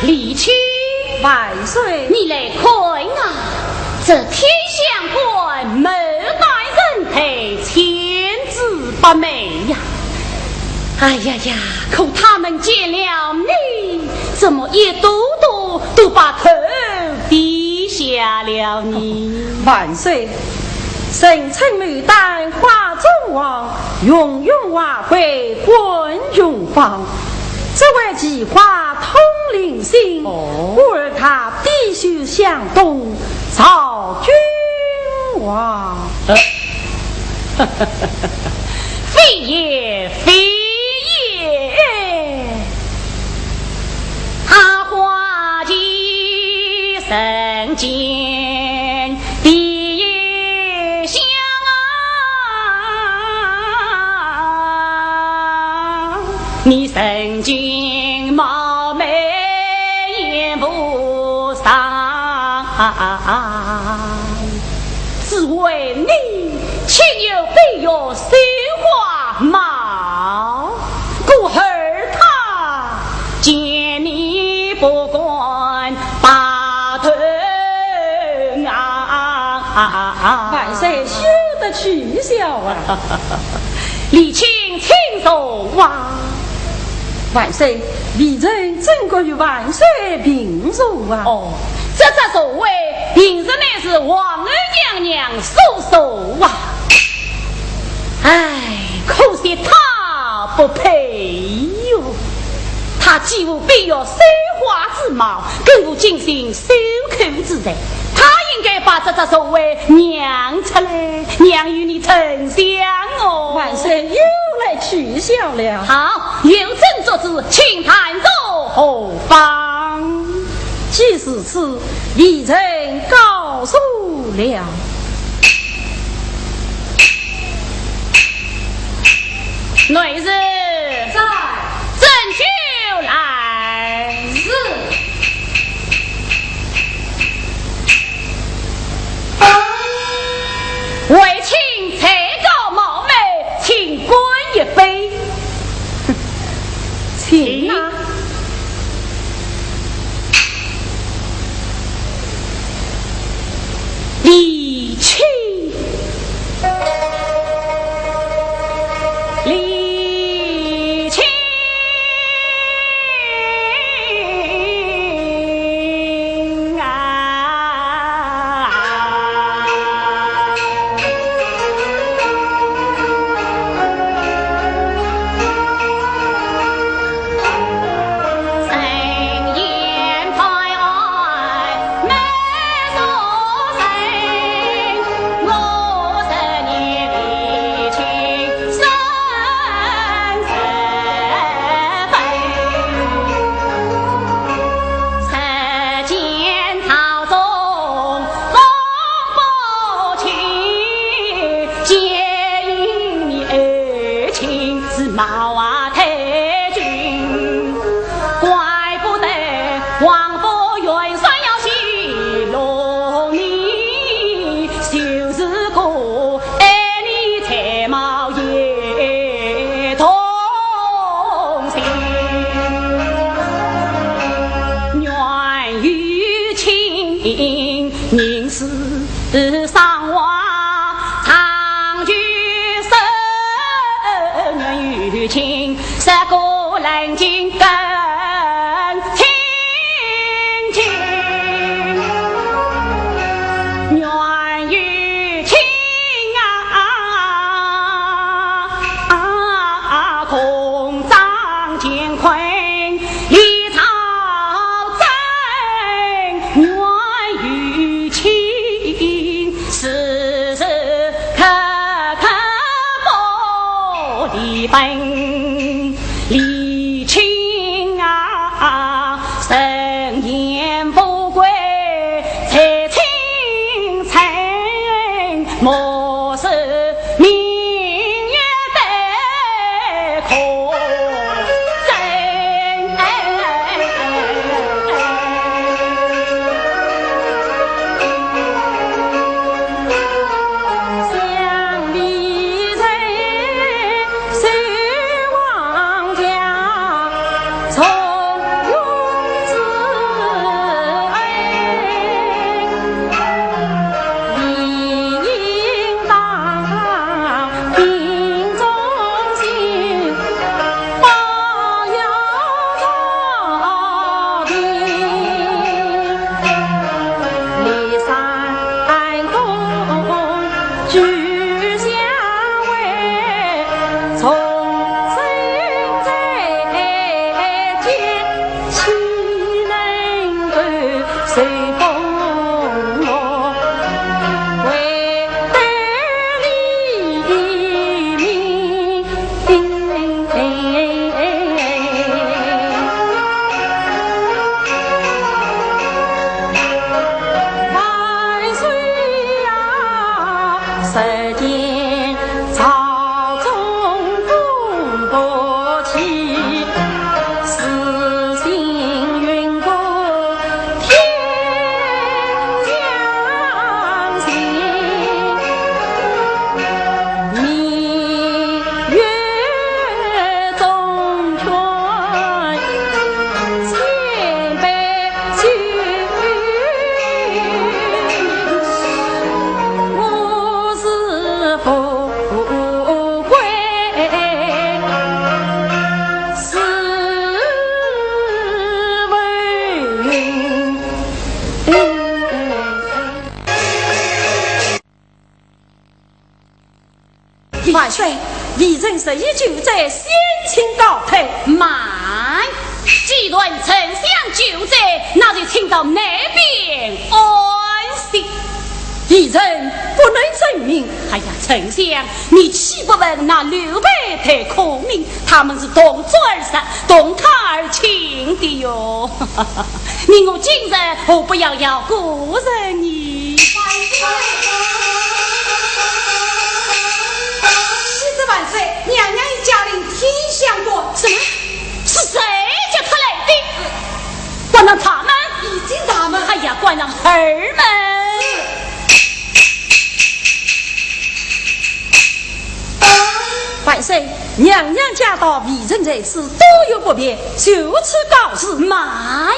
李清万岁，你来看啊，这天相官某代人陪千姿百美呀！哎呀呀，可他们见了你，怎么一嘟嘟都把头低下了你？万岁，神称牡丹花中王，永永华贵滚永芳。这位计划通灵性，故而他必须向东朝君王。非也非也，他花季神间第一香啊！你神经貌美也不丧，只为你岂有必有绣花帽？故儿他见你不管把头啊！万岁休得取笑啊！李清轻松啊！万岁，李人真可与万岁平如啊！哦，这所谓平时乃是王儿娘娘所啊！哎，可惜他不配哟。他既无必有绥花之貌，更无精心收口之人。他应该把这所谓娘出来，娘与你成相哦。万岁又来取笑了。好，有朕作之，请谈奏后方。既是此，李人告诉了。内日在朕就来。是。为卿才高貌美，请观一杯。请啊！李清，李清啊！神颜太爱美所生，我是你李清生非，只见朝中风波起，皆因你儿亲是貌啊太君，怪不得王夫元帅要戏弄你，就是个爱你才貌也同心，愿与亲宁是上华长居生，愿与亲十个人尽更亲近，愿与亲共掌乾坤理朝政，愿与亲时时刻刻不离本。李清啊，神颜不贵才清晨，莫是明月白空真。想李人守王家，从容之万岁，李正是一就在先请告退。慢，既然丞相就在，那就请到那边安息。李正不能证明。哎呀，丞相，你岂不问那刘备太孔明，他们是同桌而杀，同他而亲的哟。你我今日何不要故人呢？万岁！娘娘已驾临天相国。什么？是谁叫他来的？关让他们？已经他们。哎呀，关让儿们。万岁，娘娘驾到，微臣在此都有不便，就此告示。慢，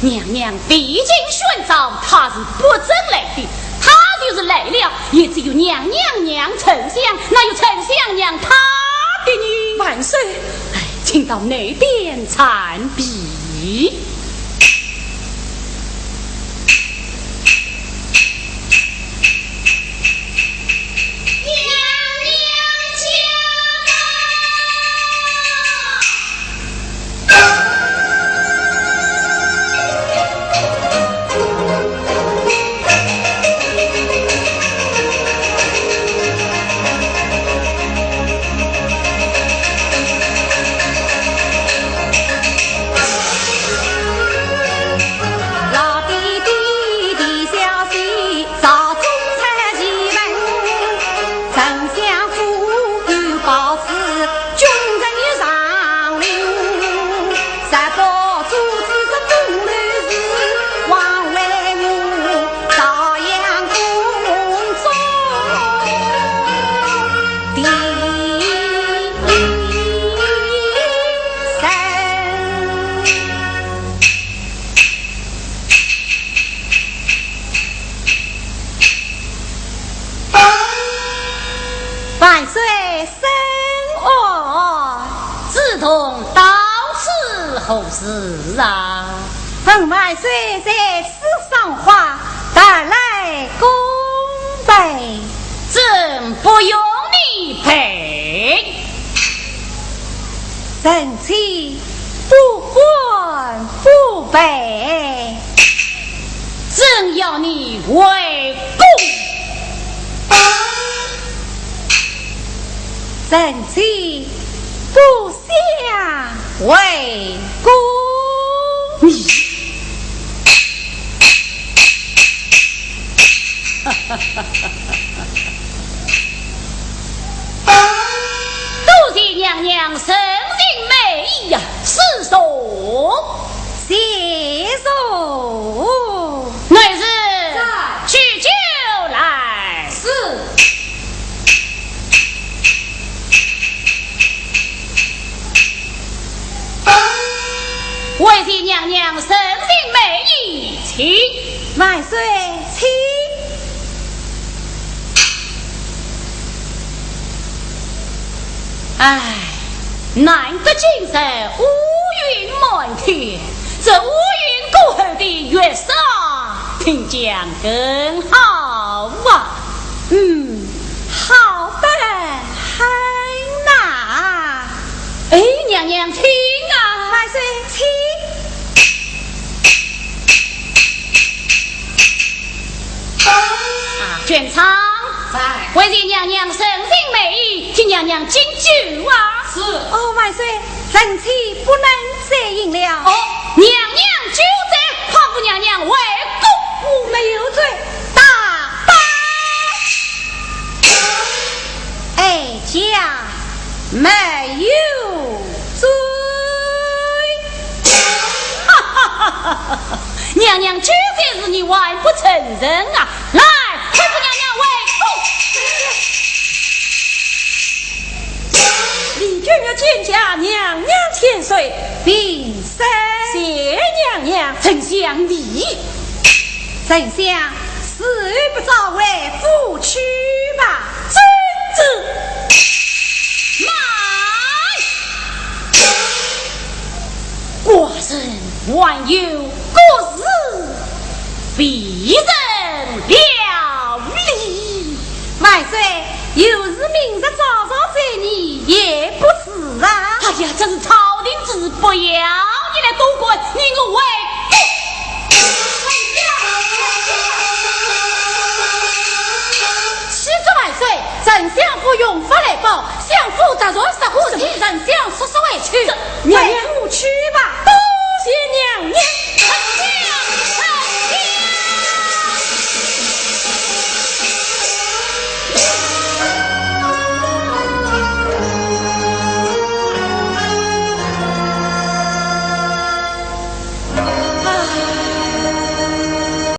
娘娘毕竟宣召，他是不曾来的。就是来了，也只有娘娘丞相，哪有丞相娘他的呢？万岁！哎，请到那边参比。后事啊，本万岁在此上话，带来功杯，朕不用你陪。臣妻不管不备，朕要你为公。臣妻不想为公。你多谢娘娘深情美意呀，是说谢寿。女士去就来。是。为谢娘娘深情美意，请万岁，请。唉，难得今日乌云满天，这乌云过后的月色听讲更好啊。好的很呐。哎，娘娘请啊。万岁，请。卷仓在，为谢娘娘深情美意，请娘娘敬酒啊。是。哦，万岁，臣妻不能再饮了。哦，娘娘就在，夸父娘娘为公，我没有罪，大哀家没有罪。哈哈哈哈哈！娘娘就算是你还不承认啊！来，夸父娘娘为公。李君要见驾，娘娘千岁，并身谢娘娘。丞相你，丞相死于不早，为父去吧。遵旨。来，寡人还有国事，鄙人了礼。万岁，又是明日早早在你也不迟啊！哎呀，这是朝廷之不要你来多管，你我为妻子万岁，丞相府用法来报，相府杂若石虎替丞相说为去。娘娘